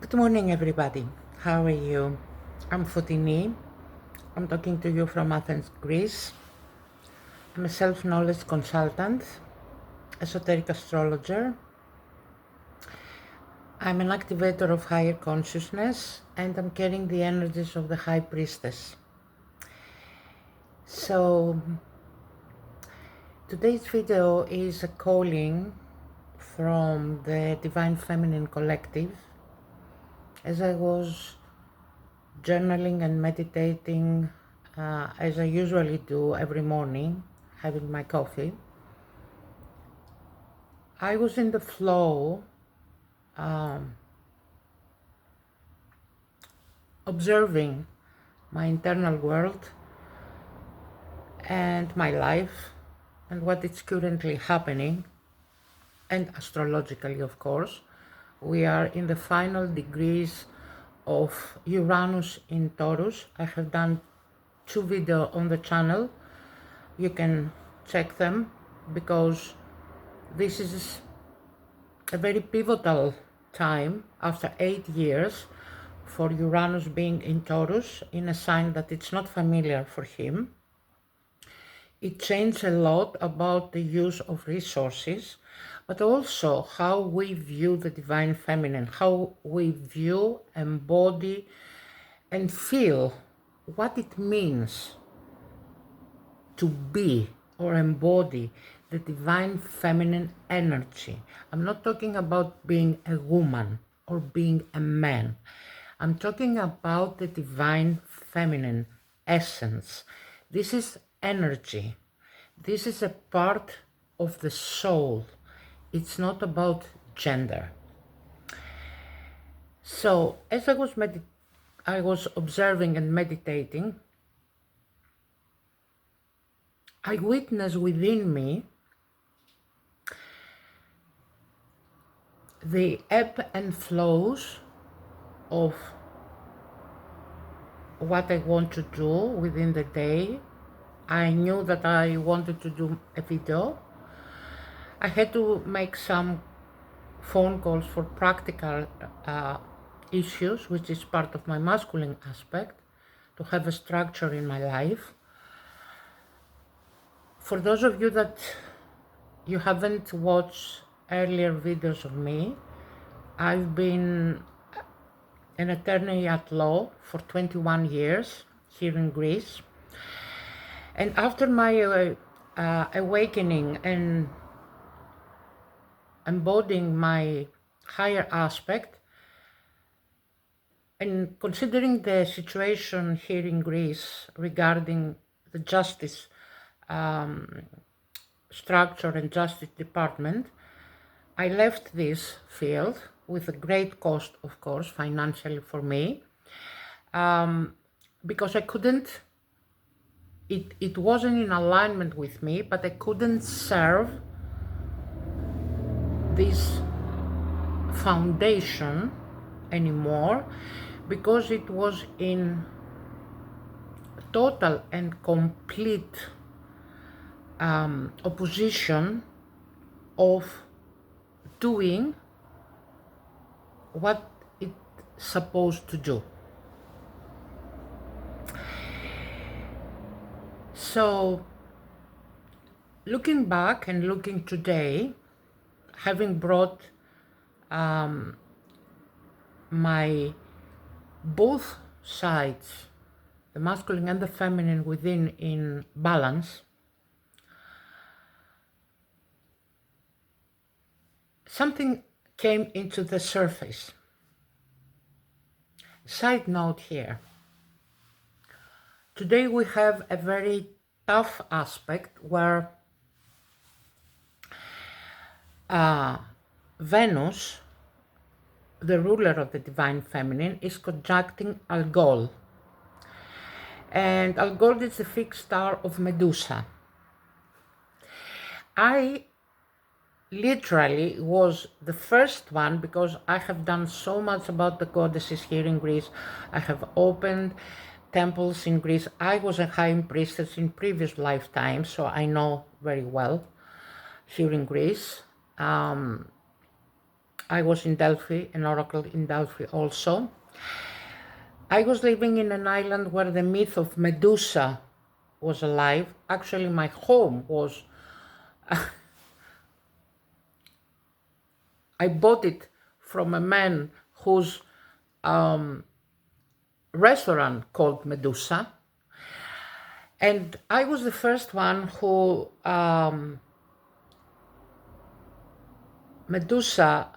Good morning, everybody. How are you? I'm Fotini. I'm talking to you from Athens, Greece. I'm a self-knowledge consultant, esoteric astrologer. I'm an activator of higher consciousness, and I'm carrying the energies of the High Priestess. So, today's video is a calling from the Divine Feminine Collective. As I was journaling and meditating as I usually do every morning, having my coffee, I was in the flow, observing my internal world and my life and what is currently happening, and astrologically, of course. We are in the final degrees of Uranus in Taurus. I have done 2 videos on the channel. You can check them because this is a very pivotal time after 8 years for Uranus being in Taurus, in a sign that it's not familiar for him. It changed a lot about the use of resources, but also how we view the Divine Feminine, how we view, embody, and feel what it means to be or embody the Divine Feminine energy. I'm not talking about being a woman or being a man. I'm talking about the Divine Feminine essence. This is energy. This is a part of the soul. It's not about gender. So as I was observing and meditating, I witnessed within me the ebb and flows of what I want to do within the day. I knew that I wanted to do a video. I had to make some phone calls for practical issues, which is part of my masculine aspect, to have a structure in my life. For those of you that you haven't watched earlier videos of me, I've been an attorney at law for 21 years here in Greece. And after my awakening and embodying my higher aspect, and considering the situation here in Greece regarding the justice structure and justice department, I left this field with a great cost, of course, financially for me, because I couldn't, it wasn't in alignment with me, but I couldn't serve this foundation anymore because it was in total and complete opposition of doing what it's supposed to do. So looking back and looking today, having brought my both sides, the masculine and the feminine within, in balance, something came into the surface. Side note here. Today we have a very tough aspect where Venus, the ruler of the Divine Feminine, is conjuncting Algol. And Algol is the fixed star of Medusa. I literally was the first one, because I have done so much about the goddesses here in Greece. I have opened temples in Greece. I was a high priestess in previous lifetimes, so I know very well here in Greece. I was in Delphi, an oracle in Delphi also. I was living in an island where the myth of Medusa was alive. Actually, my home was, I bought it from a man whose restaurant called Medusa. And I was the first one who Medusa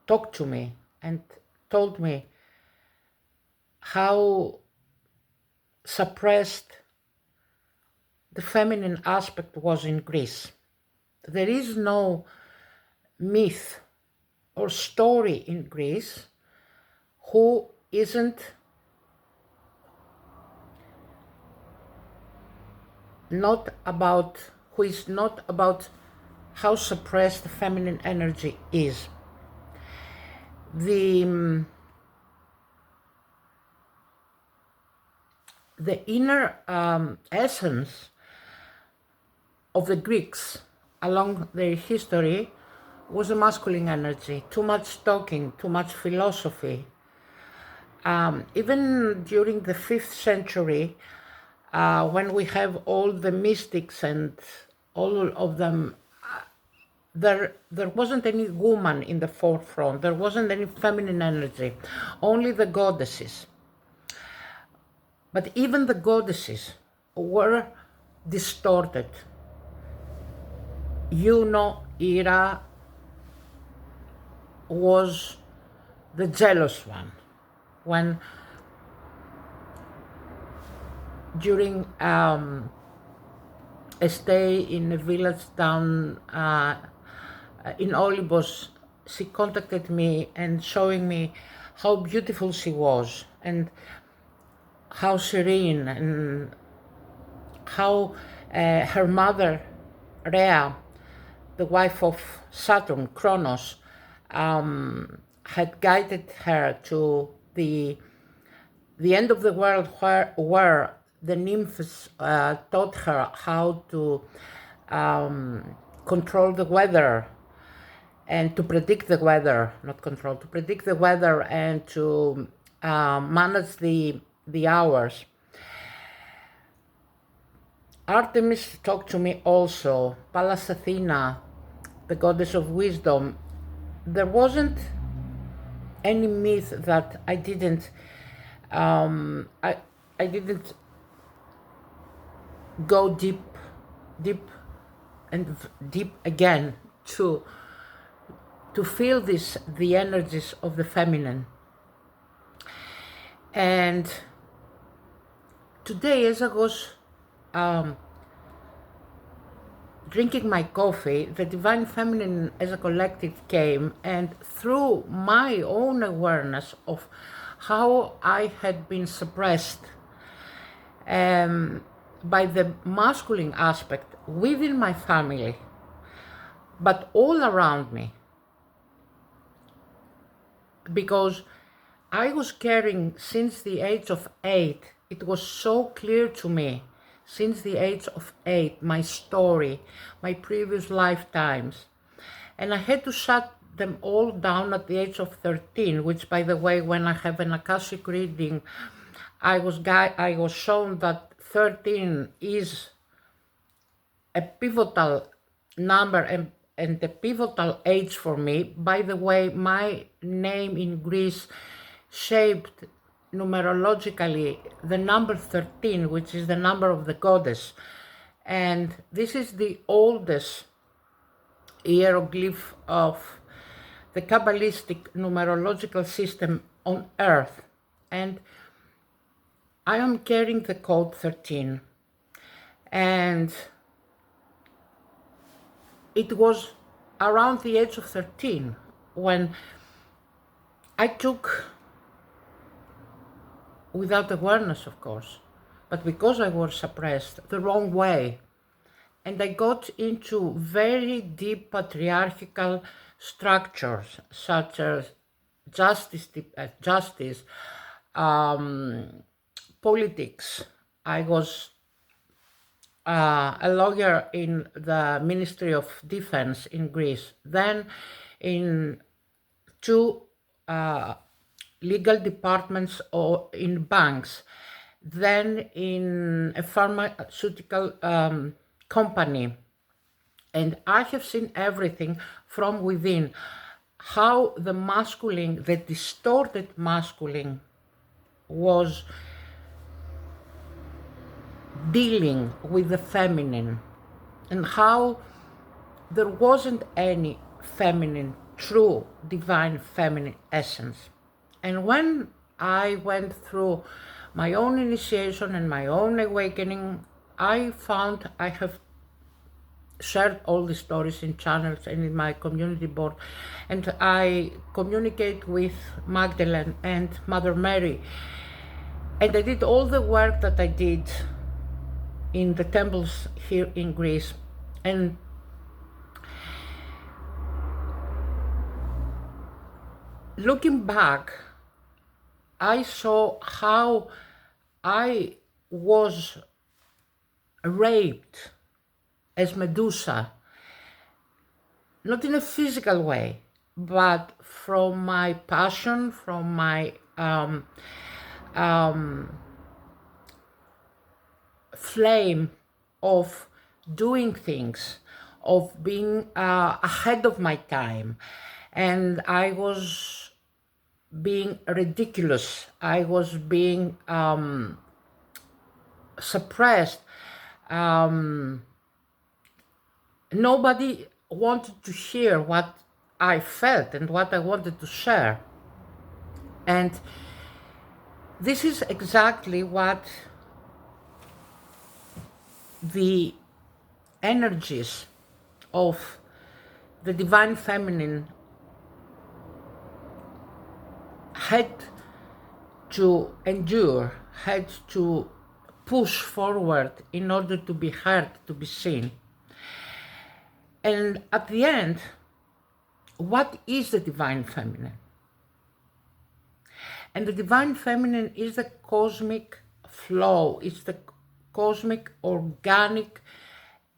talked to me and told me how suppressed the feminine aspect was in Greece. There is no myth or story in Greece who isn't not about, who is not about how suppressed the feminine energy is. The inner essence of the Greeks along their history was a masculine energy, too much talking, too much philosophy. Even during the 5th century, when we have all the mystics and all of them, there wasn't any woman in the forefront, there wasn't any feminine energy, only the goddesses. But even the goddesses were distorted. Ira was the jealous one. When during a stay in a village down in Olibos, she contacted me and showing me how beautiful she was and how serene, and how her mother, Rhea, the wife of Saturn, Kronos, had guided her to the end of the world, where the nymphs taught her how to control the weather and to predict the weather, not control, to predict the weather and to manage the hours. Artemis talked to me also, Pallas Athena, the goddess of wisdom. There wasn't any myth that I didn't I didn't go deep and deep again to feel the energies of the feminine. And today, as I was drinking my coffee, the Divine Feminine as a collective came, and through my own awareness of how I had been suppressed by the masculine aspect within my family, but all around me, because I was carrying since the age of 8, it was so clear to me, since the age of 8, my story, my previous lifetimes. And I had to shut them all down at the age of 13, which, by the way, when I have an Akashic reading, I was shown that 13 is a pivotal number and a pivotal age for me. By the way, my name in Greece shaped numerologically the number 13, which is the number of the goddess. And this is the oldest hieroglyph of the Kabbalistic numerological system on Earth. And I am carrying the code 13. And it was around the age of 13 when I took, without awareness of course, but because I was suppressed, the wrong way. And I got into very deep patriarchal structures, such as justice, politics. I was a lawyer in the Ministry of Defense in Greece. Then in two legal departments or in banks, then in a pharmaceutical company. And I have seen everything from within, how the masculine, the distorted masculine, was dealing with the feminine, and how there wasn't any feminine, true, divine feminine essence. And when I went through my own initiation and my own awakening, I found I have shared all the stories in channels and in my community board, and I communicate with Magdalene and Mother Mary, and I did all the work that I did in the temples here in Greece. And looking back, I saw how I was raped as Medusa, not in a physical way, but from my passion, from my flame of doing things, of being ahead of my time. And I was being ridiculous. I was being suppressed. Nobody wanted to hear what I felt and what I wanted to share. And this is exactly what the energies of the divine feminine had to endure, had to push forward in order to be heard, to be seen. And at the end, what is the divine feminine? And the divine feminine is the cosmic flow, it's the cosmic organic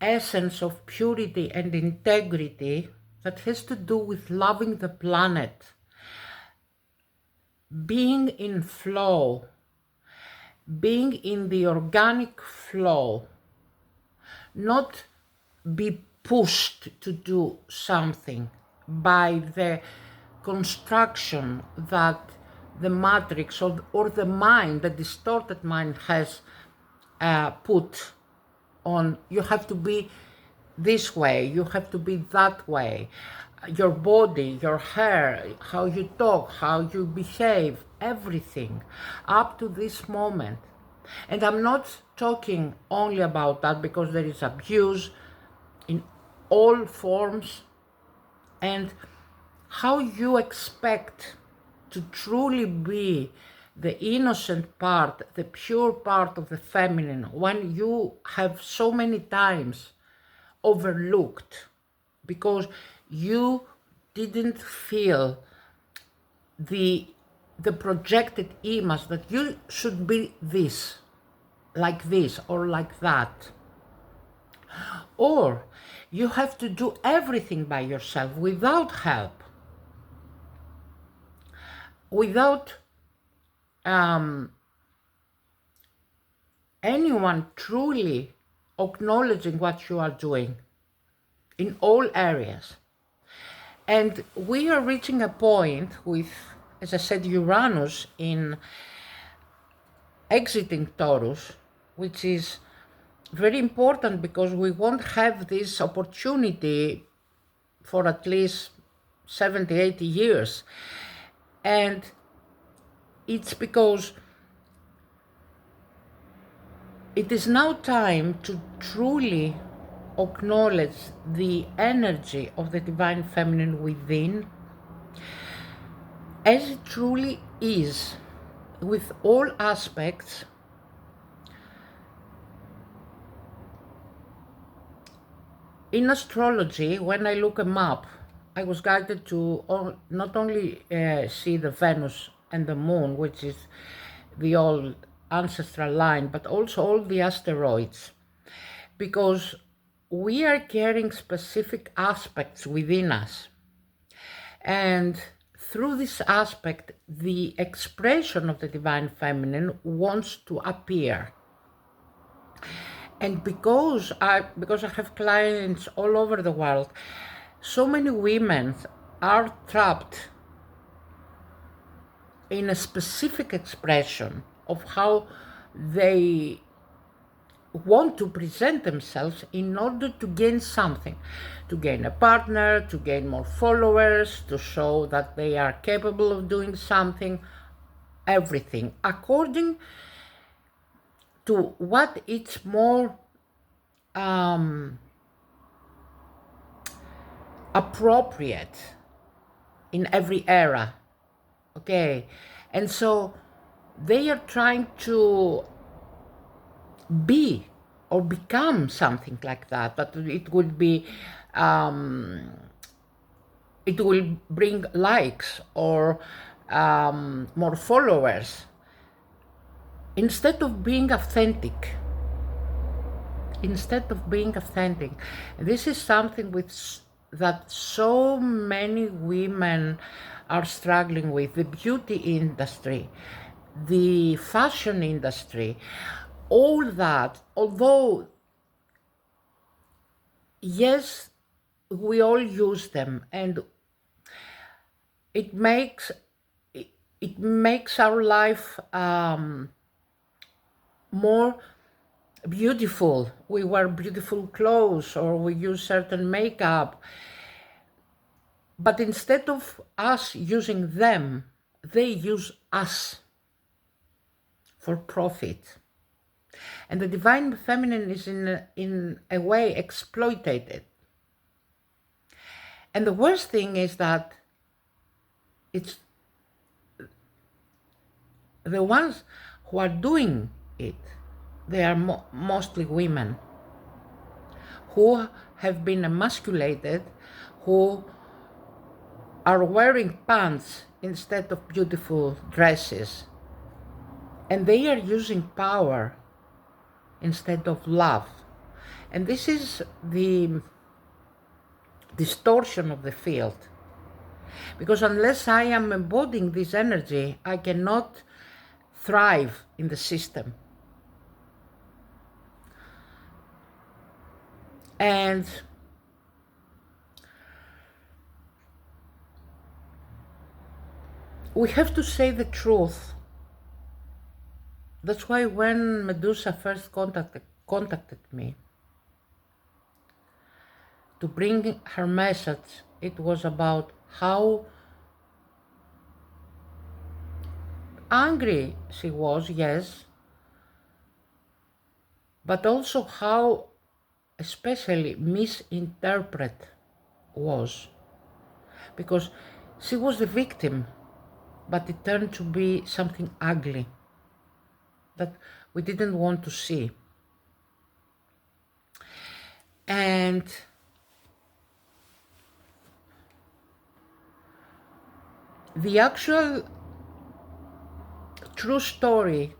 essence of purity and integrity that has to do with loving the planet, being in flow, being in the organic flow, not be pushed to do something by the construction that the matrix or the mind, the distorted mind has put on. You have to be this way, you have to be that way. Your body, your hair, how you talk, how you behave, everything up to this moment. And I'm not talking only about that, because there is abuse in all forms, and how you expect to truly be the innocent part, the pure part of the feminine, when you have so many times overlooked because you didn't feel the projected image that you should be this or like that. Or you have to do everything by yourself without help, without anyone truly acknowledging what you are doing in all areas. And we are reaching a point with, as I said, Uranus in exiting Taurus, which is very important because we won't have this opportunity for at least 70, 80 years. And it's because it is now time to truly acknowledge the energy of the divine feminine within, as it truly is, with all aspects. In astrology, when I look a map, I was guided to not only see the Venus and the Moon, which is the old ancestral line, but also all the asteroids, because we are carrying specific aspects within us. And through this aspect, the expression of the divine feminine wants to appear. And because I have clients all over the world, so many women are trapped in a specific expression of how they want to present themselves in order to gain something, to gain a partner, to gain more followers, to show that they are capable of doing something, everything according to what it's more appropriate in every era. Okay, and so they are trying to be or become something like that, but it would be it will bring likes or more followers instead of being authentic. This is something that so many women are struggling with. The beauty industry, the fashion industry, all that, although yes, we all use them, and it makes our life more beautiful. We wear beautiful clothes or we use certain makeup, but instead of us using them, they use us for profit. And the divine feminine is in a way exploited. And the worst thing is that it's the ones who are doing it, they are mostly women who have been emasculated, who are wearing pants instead of beautiful dresses, and they are using power instead of love. And this is the distortion of the field, because unless I am embodying this energy, I cannot thrive in the system. And we have to say the truth. That's why when Medusa first contacted me to bring her message, it was about how angry she was, yes, but also how especially misinterpret was, because she was the victim, but it turned to be something ugly that we didn't want to see. And the actual true story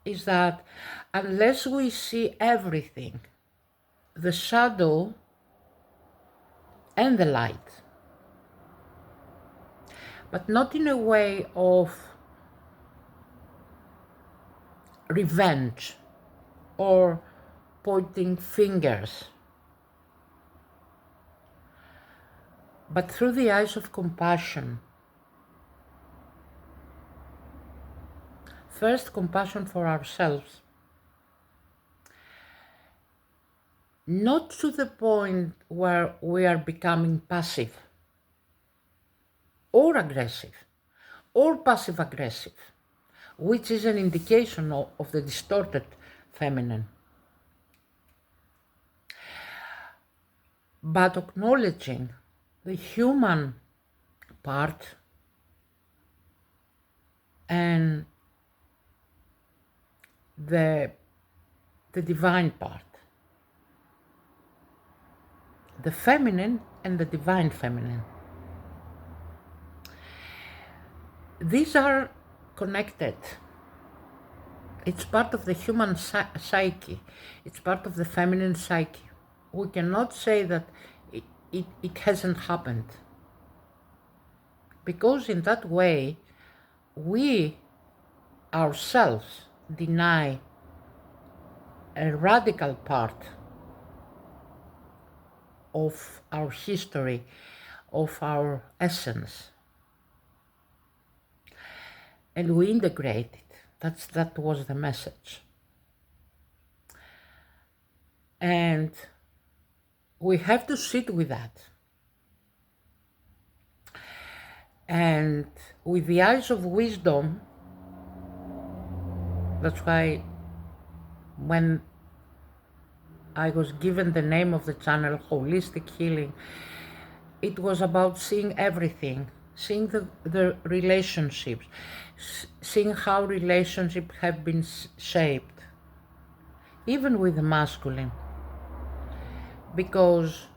is that unless we see everything, the shadow and the light, but not in a way of revenge or pointing fingers, but through the eyes of compassion. First, compassion for ourselves, not to the point where we are becoming passive or aggressive or passive aggressive, which is an indication of the distorted feminine, but acknowledging the human part and the divine part, the feminine and the divine feminine. These are connected. It's part of the human psyche. It's part of the feminine psyche. We cannot say that it hasn't happened. because in that way we ourselves deny a radical part of our history, of our essence, and we integrate it. That was the message. And we have to sit with that. And with the eyes of wisdom, that's why when I was given the name of the channel, Holistic Healing, it was about seeing everything, seeing the relationships, seeing how relationships have been shaped, even with the masculine. Because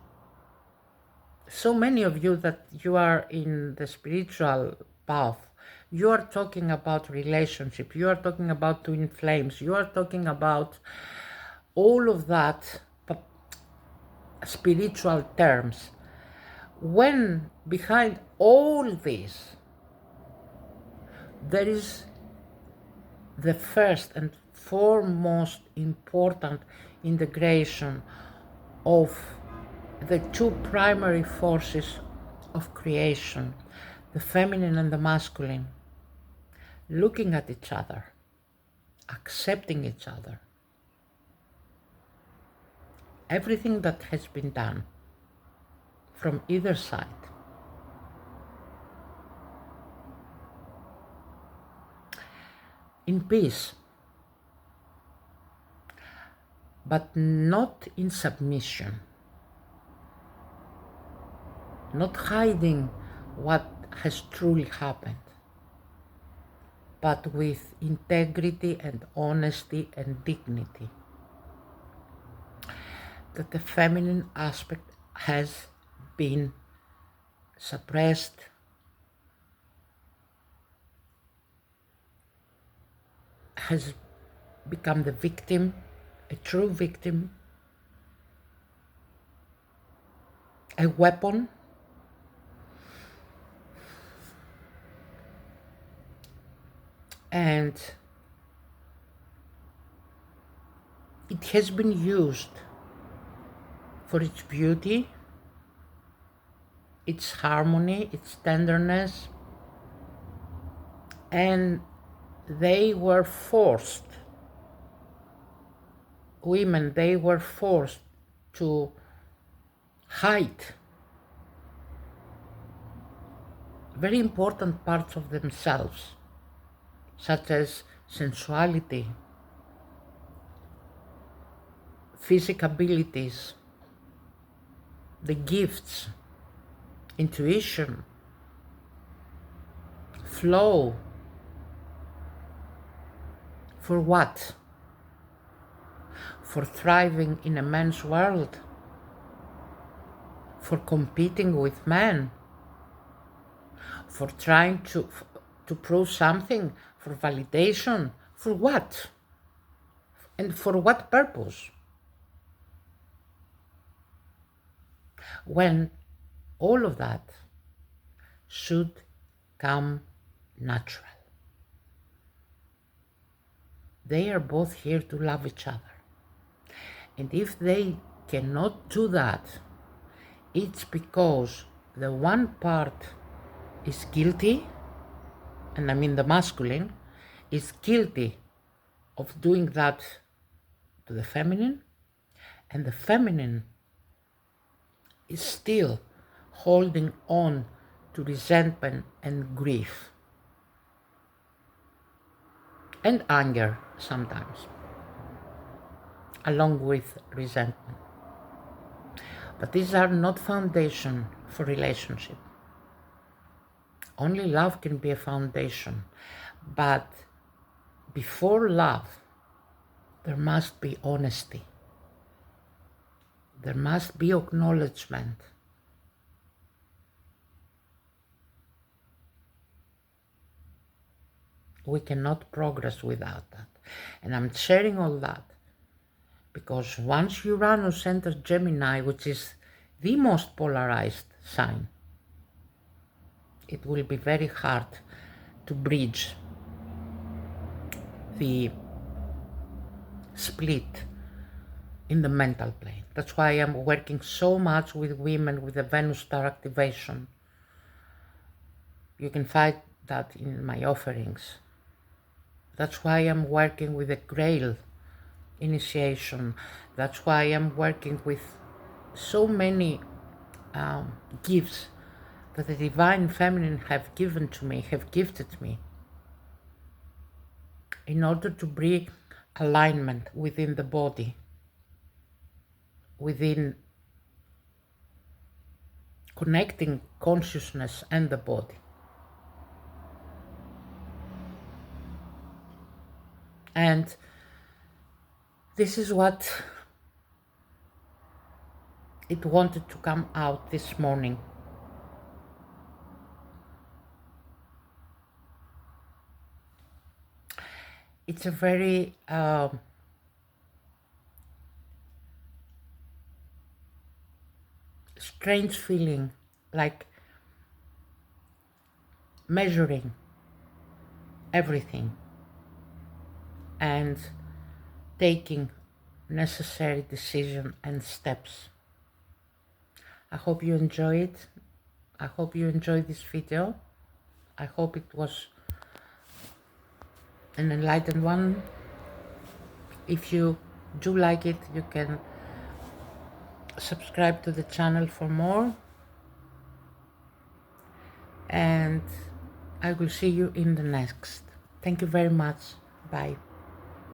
so many of you that you are in the spiritual path, you are talking about relationship, you are talking about twin flames, you are talking about all of that spiritual terms, when behind all this there is the first and foremost important integration of the two primary forces of creation, the feminine and the masculine, looking at each other, accepting each other. Everything that has been done from either side in peace, but not in submission, not hiding what has truly happened, but with integrity and honesty and dignity. That the feminine aspect has been suppressed, has become the victim, a true victim, a weapon, and it has been used for its beauty, its harmony, its tenderness, and they were forced, women, they were forced to hide very important parts of themselves, such as sensuality, physical abilities, the gifts, intuition, flow. For what? For thriving in a man's world? For competing with men? For trying to prove something? For validation? For what? And for what purpose? When all of that should come natural. They are both here to love each other. And if they cannot do that, it's because the one part is guilty, and I mean the masculine, is guilty of doing that to the feminine, and the feminine is still holding on to resentment and grief. And anger sometimes, along with resentment. But these are not foundation for relationship. Only love can be a foundation. But before love, there must be honesty. There must be acknowledgement. We cannot progress without that. And I'm sharing all that because once Uranus enters Gemini, which is the most polarized sign, it will be very hard to bridge the split in the mental plane. That's why I'm working so much with women with the Venus star activation. You can find that in my offerings. That's why I'm working with the Grail initiation. That's why I'm working with so many gifts that the Divine Feminine have given to me, have gifted me, in order to bring alignment within the body, within connecting consciousness and the body. And this is what it wanted to come out this morning. It's a very strange feeling, like measuring everything and taking necessary decision and steps. I hope you enjoy it. I hope you enjoyed this video. I hope it was an enlightened one. If you do like it, you can subscribe to the channel for more. And I will see you in the next. Thank you very much. Bye.